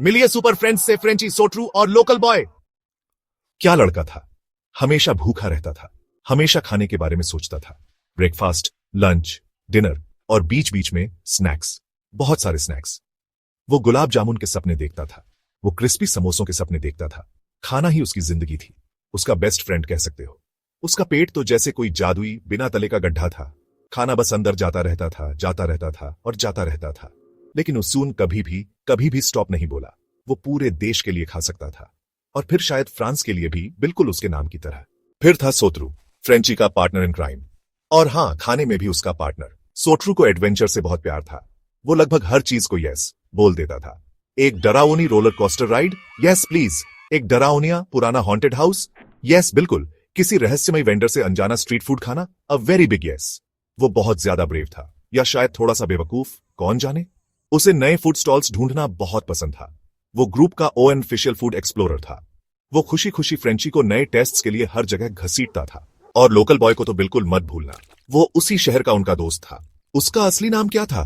मिलिए super friends से Frenchie, सोट्रू और लोकल बॉय। क्या लड़का था, हमेशा भूखा रहता था, हमेशा खाने के बारे में सोचता था। ब्रेकफास्ट, लंच, डिनर और बीच बीच में स्नैक्स, बहुत सारे स्नैक्स। वो गुलाब जामुन के सपने देखता था, वो क्रिस्पी समोसों के सपने देखता था। खाना ही उसकी जिंदगी थी, उसका बेस्ट फ्रेंड कह सकते हो। उसका पेट तो जैसे कोई जादुई बिना तले का गड्ढा था। खाना बस अंदर जाता रहता था, जाता रहता था और जाता रहता था। लेकिन उसून कभी भी स्टॉप नहीं बोला। वो पूरे देश के लिए खा सकता था, और फिर शायद फ्रांस के लिए भी, बिल्कुल उसके नाम की तरह। फिर था सोट्रू, फ्रेंची का पार्टनर इन क्राइम, और हां, खाने में भी उसका पार्टनर। सोट्रू को एडवेंचर से बहुत प्यार था। वो लगभग हर चीज को यस बोल देता था। एक डरावनी roller coaster ride, yes please. एक डरावनिया पुराना हॉन्टेड हाउस, यस बिल्कुल। किसी रहस्यमय वेंडर से अनजाना स्ट्रीट फूड खाना, अ वेरी बिग यस। वो बहुत ज्यादा ब्रेव था, या शायद थोड़ा सा बेवकूफ, कौन जाने। उसे नए फूड स्टॉल्स ढूंढना बहुत पसंद था। वो ग्रुप का ऑफिशियल फूड एक्सप्लोरर था। वो खुशी खुशी फ्रेंची को नए टेस्ट्स के लिए हर जगह घसीटता था। और लोकल बॉय को तो बिल्कुल मत भूलना, वो उसी शहर का उनका दोस्त था। उसका असली नाम क्या था?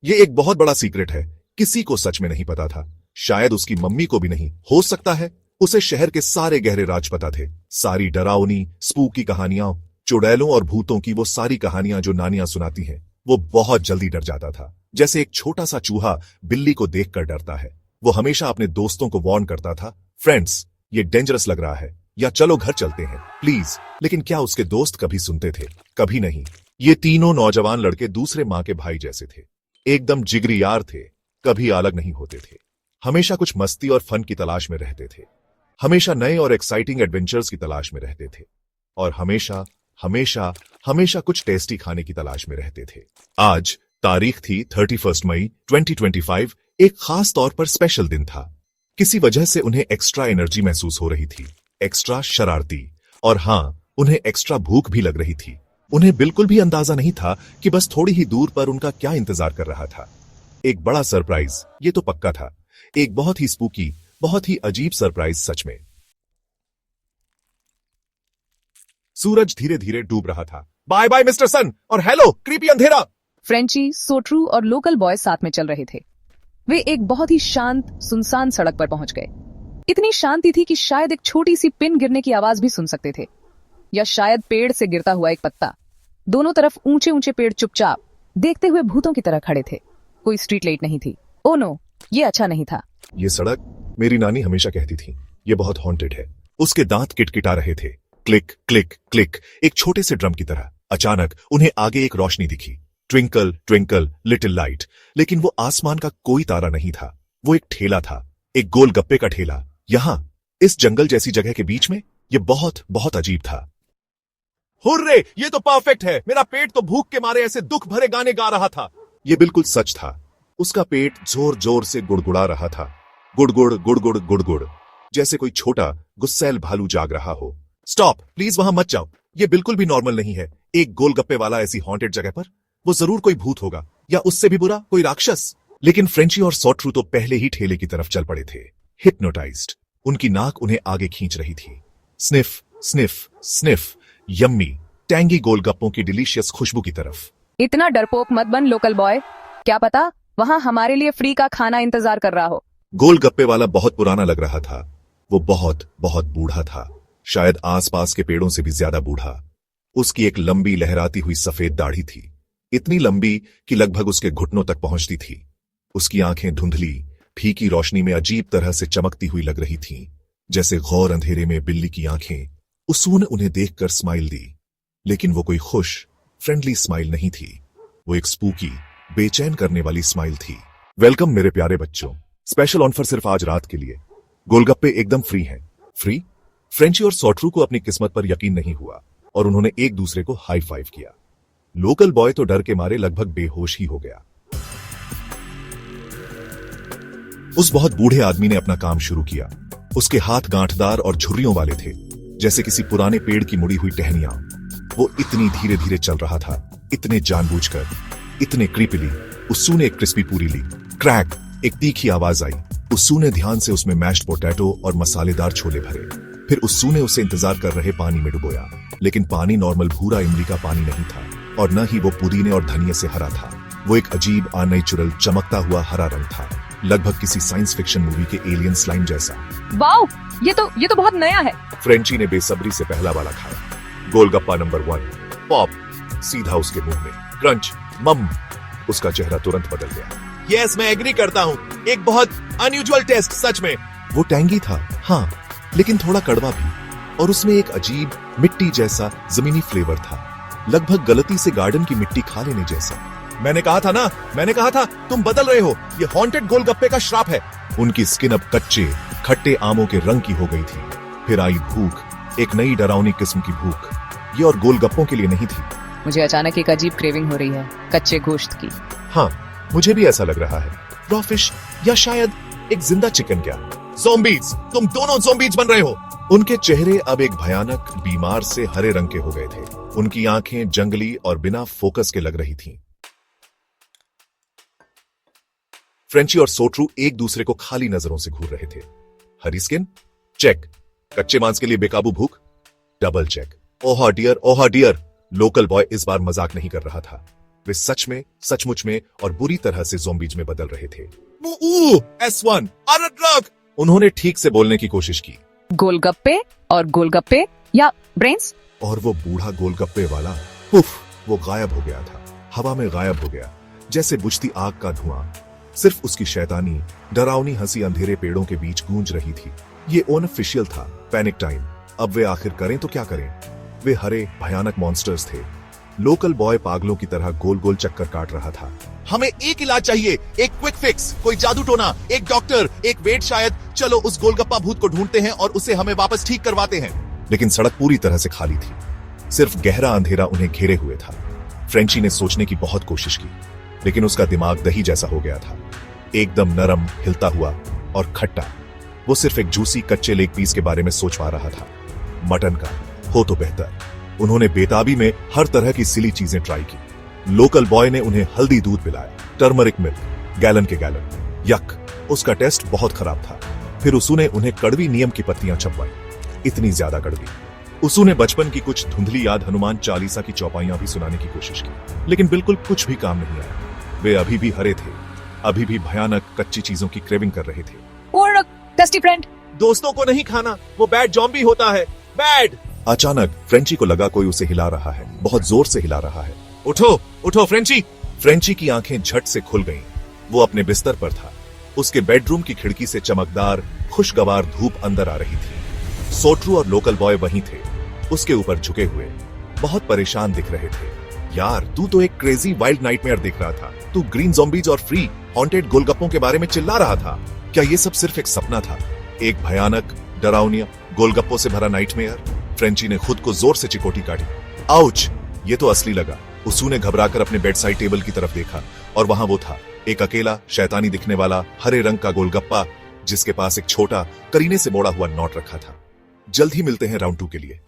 ये एक बहुत बड़ा सीक्रेट है, किसी को सच में नहीं पता था। शायद उसकी मम्मी को भी नहीं, हो सकता है। उसे शहर के सारे गहरे राज पता थे। सारी डरावनी स्पूकी कहानियां, चुड़ैलों और भूतों की वो सारी कहानियां जो नानियां सुनाती हैं। वो बहुत जल्दी डर जाता था, जैसे एक छोटा सा चूहा बिल्ली को देखकर डरता है। वो हमेशा अपने दोस्तों को वार्न करता था, फ्रेंड्स ये डेंजरस लग रहा है, या चलो घर चलते हैं प्लीज। लेकिन क्या उसके दोस्त कभी सुनते थे? कभी नहीं। ये तीनों नौजवान लड़के दूसरे माँ के भाई जैसे थे, एकदम जिगरी यार थे, कभी अलग नहीं होते थे। हमेशा कुछ मस्ती और फन की तलाश में रहते थे, हमेशा नए और एक्साइटिंग एडवेंचर्स की तलाश में रहते थे, और हमेशा हमेशा हमेशा कुछ टेस्टी खाने की तलाश में रहते थे। आज तारीख थी 31 मई 2025। एक खास तौर पर स्पेशल दिन था। किसी वजह से उन्हें एक्स्ट्रा एनर्जी महसूस हो रही थी, एक्स्ट्रा शरारती, और हां, उन्हें एक्स्ट्रा भूख भी लग रही थी। उन्हें बिल्कुल भी अंदाजा नहीं था कि बस थोड़ी ही दूर पर उनका क्या इंतजार कर रहा था। एक बड़ा सरप्राइज, ये तो पक्का था। एक बहुत ही स्पूकी, बहुत ही अजीब सरप्राइज सच में। सूरज धीरे धीरे डूब रहा था। बाय बाय मिस्टर सन, और हेलो क्रीपी अंधेरा। फ्रेंची, सोट्रू और लोकल बॉय साथ में चल रहे थे। वे एक बहुत ही शांत सुनसान सड़क पर पहुंच गए। इतनी शांति थी कि शायद एक छोटी सी पिन गिरने की आवाज भी सुन सकते थे, या शायद पेड़ से गिरता हुआ एक पत्ता। दोनों तरफ ऊंचे ऊंचे पेड़ चुपचाप देखते हुए भूतों की तरह खड़े थे। कोई स्ट्रीट लाइट नहीं थी। ओ नो, ये अच्छा नहीं था। ये सड़क, मेरी नानी हमेशा कहती थी, ये बहुत हॉन्टेड है। उसके दांत किटकिटा रहे थे, क्लिक क्लिक क्लिक, एक छोटे से ड्रम की तरह। अचानक उन्हें आगे एक रोशनी दिखी, ट्विंकल ट्विंकल लिटिल लाइट। लेकिन वो आसमान का कोई तारा नहीं था, वो एक ठेला था, एक गोल गप्पे का ठेला। यहां इस जंगल जैसी जगह के बीच में, ये बहुत बहुत अजीब था। हुर्रे, ये तो परफेक्ट है। मेरा पेट तो भूख के मारे ऐसे दुख भरे गाने गा रहा था। ये बिल्कुल सच था। उसका पेट जोर जोर से गुड़गुड़ा रहा था, गुड़गुड़ गुड़गुड़ गुड़गुड़, जैसे कोई छोटा गुस्सैल भालू जाग रहा हो। स्टॉप प्लीज, वहां मत जाओ, ये बिल्कुल भी नॉर्मल नहीं है। एक गोलगप्पे वाला ऐसी हॉन्टेड जगह पर, वो जरूर कोई भूत होगा, या उससे भी बुरा कोई राक्षस। लेकिन फ्रेंची और सोट्रू तो पहले ही ठेले की तरफ चल पड़े थे, हिप्नोटाइज्ड। उनकी नाक उन्हें आगे खींच रही थी। Sniff sniff sniff, yummy tangy गोलगप्पों की डिलीशियस खुशबू की तरफ। इतना डरपोक मत बन लोकल बॉय, क्या पता वहां हमारे लिए फ्री का खाना इंतजार कर रहा हो। गोलगप्पे वाला बहुत पुराना लग रहा था। वो बहुत बहुत बूढ़ा था, शायद आसपास के पेड़ों से भी ज्यादा बूढ़ा। उसकी एक लंबी लहराती हुई सफेद दाढ़ी थी, इतनी लंबी कि लगभग उसके घुटनों तक पहुंचती थी। उसकी आंखें धुंधली फीकी रोशनी में अजीब तरह से चमकती हुई लग रही थीं, जैसे गौर अंधेरे में बिल्ली की आंखें। उसून उन्हें देखकर स्माइल दी, लेकिन वो कोई खुश फ्रेंडली स्माइल नहीं थी। वो एक स्पूकी, बेचैन करने वाली स्माइल थी। वेलकम मेरे प्यारे बच्चों, स्पेशल ऑफर सिर्फ आज रात के लिए। गोलगप्पे एकदम फ्री हैं। फ्री? फ्रेंची और सोट्रू को अपनी किस्मत पर यकीन नहीं हुआ, और उन्होंने एक दूसरे को हाई फाइव किया। लोकल बॉय तो डर के मारे लगभग बेहोश ही हो गया। उस बहुत बूढ़े आदमी ने अपना काम शुरू किया। उसके हाथ गांठदार और झुर्रियों वाले थे, जैसे किसी पुराने पेड़ की मुड़ी हुई टहनियां। वो इतनी धीरे धीरे चल रहा था, इतने जानबूझकर, इतने क्रीपिली। उस्सू ने एक क्रिस्पी पूरी ली। क्रैक, एक तीखी आवाज आई। उस्सू ने ध्यान से उसमें मैश्ड पोटैटो और मसालेदार छोले भरे। फिर उस्सू ने उसे इंतजार कर रहे पानी में डुबोया। लेकिन पानी नॉर्मल भूरा इमली का पानी नहीं था, और न ही वो पुदीने और धनिये से हरा था। वो एक अजीब अननेचुरल चमकता हुआ हरा रंग था। लगभग किसी साइंस फिक्शन मूवी के एलियन स्लाइम जैसा। वाओ, ये तो बहुत नया है। फ्रेंची ने बेसब्री से पहला वाला खाया। गोलगप्पा नंबर 1, पॉप, सीधा उसके मुंह में। क्रंच, मम। उसका चेहरा तुरंत बदल गया। यस, मैं एग्री करता हूँ, एक बहुत अनयूजुअल टेस्ट, सच में। वो टैंगी था, हाँ, लेकिन थोड़ा कड़वा भी, और उसमें एक अजीब मिट्टी जैसा जमीनी फ्लेवर था, लगभग गलती से गार्डन की मिट्टी खा लेने जैसा। मैंने कहा था तुम बदल रहे हो, ये हॉन्टेड गोलगप्पे का श्राप है। उनकी स्किन अब कच्चे खट्टे आमों के रंग की हो गई थी। फिर आई भूख, एक नई डरावनी किस्म की भूख। ये और गोलगप्पों के लिए नहीं थी। मुझे अचानक एक अजीब क्रेविंग हो रही है, कच्चे गोश्त की। हाँ, मुझे भी ऐसा लग रहा है। रॉ फिश या शायद एक जिंदा चिकन। क्या ज़ॉम्बीज, तुम दोनों ज़ॉम्बीज बन रहे हो। उनके चेहरे अब एक भयानक बीमार से हरे रंग के हो गए थे। उनकी आंखें जंगली और बिना फोकस के लग रही थीं। फ्रेंची और सोट्रू एक दूसरे को खाली नजरों से घूर रहे थे। हरी स्किन, चेक। कच्चे मांस के लिए बेकाबू भूख, डबल चेक। ओहा डियर, लोकल बॉय इस बार मजाक नहीं कर रहा था। वे सचमुच में और बुरी तरह से ज़ॉम्बीज में बदल रहे थे। S1 drug. उन्होंने ठीक से बोलने की कोशिश की। गोलगप्पे या ब्रेन्स। और वो बूढ़ा गोलगप्पे वाला, उफ, वो गायब हो गया था, हवा में गायब हो गया, जैसे बुझती आग का धुआं। सिर्फ उसकी शैतानी डरावनी हंसी अंधेरे पेड़ों के बीच गूंज रही थी। ये अनऑफिशियल था, पैनिक टाइम। अब वे आखिर करें तो क्या करें। वे हरे भयानक मॉन्स्टर्स थे। लोकल बॉय पागलों की तरह गोल गोल चक्कर काट रहा था। हमें एक इलाज चाहिए, एक क्विक फिक्स, कोई जादू टोना, एक डॉक्टर, एक वेट शायद। चलो उस गोलगप्पा भूत को ढूंढते हैं और उसे हमें वापस ठीक करवाते हैं। लेकिन सड़क पूरी तरह से खाली थी। सिर्फ गहरा अंधेरा उन्हें घेरे हुए था। फ्रेंची ने सोचने की बहुत कोशिश की, लेकिन उसका दिमाग दही जैसा हो गया था, एकदम नरम, हिलता हुआ और खट्टा। वो सिर्फ एक जूसी कच्चे लेग पीस के बारे में सोच पा रहा था। मटन का हो तो बेहतर। उन्होंने बेताबी में हर तरह की सिली चीजें ट्राई की। लोकल बॉय ने उन्हें हल्दी दूध पिलाया, टर्मरिक मिल्क, गैलन के गैलन। यक, उसका टेस्ट बहुत खराब था। फिर उसने उन्हें कड़वी नीम की पत्तियां छपवाई, इतनी ज्यादा कड़वी। उसने बचपन की कुछ धुंधली याद हनुमान चालीसा की चौपाइयां भी सुनाने की कोशिश की, लेकिन बिल्कुल कुछ भी काम नहीं आया। वे अभी भी हरे थे, अभी भी भयानक कच्ची चीजों की क्रेविंग कर रहे थे। और टेस्टी फ्रेंड, दोस्तों को नहीं खाना, वो बैड जॉम्बी होता है, बैड। अचानक फ्रेंची को लगा कोई उसे हिला रहा है, बहुत जोर से हिला रहा है। उठो फ्रेंची। फ्रेंची की आंखें झट से खुल गईं। वो अपने बिस्तर पर था। उसके बेडरूम की खिड़की से चमकदार खुशगवार धूप अंदर आ रही थी। सोट्रू और लोकल बॉय वहीं थे, उसके ऊपर झुके हुए, बहुत परेशान दिख रहे थे। यार, तू तो एक क्रेजी वाइल्ड नाइटमेयर दिख रहा था। तू ग्रीन ज़ॉम्बीज और फ्री हॉन्टेड गोलगप्पों के बारे में चिल्ला रहा था। क्या ये सब सिर्फ एक सपना था, एक भयानक डरावनी गोलगप्पों से भरा नाइटमेयर? फ्रेंची ने खुद को जोर से चिकोटी काटी। आउच, ये तो असली लगा। उसने घबराकर अपने बेड साइड टेबल की तरफ देखा और वहां वो था, एक अकेला शैतानी दिखने वाला हरे रंग का गोलगप्पा, जिसके पास एक छोटा करीने से मोड़ा हुआ नोट रखा था। जल्द ही मिलते हैं राउंड 2 के लिए।